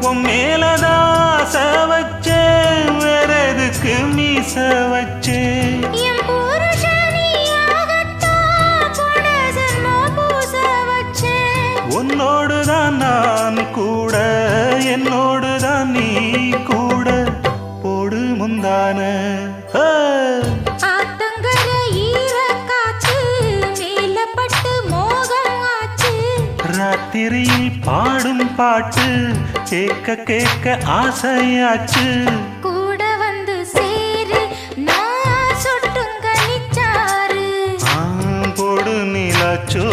உன் மேலதான் வச்சேன், வேற எதுக்கு மீச வச்சேன். என் புருஷனியாகத்தான் போன ஜென்மம் பூச வச்சேன். உன்னோடுதான் நான் கூட, என்னோடுதான் நீ கூட, போடு முந்தான ஆத்தங்கர ஈரக்காற்று மேலப்பட்டு மோகம் ஆச்சு. ராத்திரியில் பாடும் பாட்டு கேட்க கேட்க ஆசையாச்சு. கூட வந்து சேரு நான் சொட்டுங்க நிச்சாரு. போடு நீலாச்சோ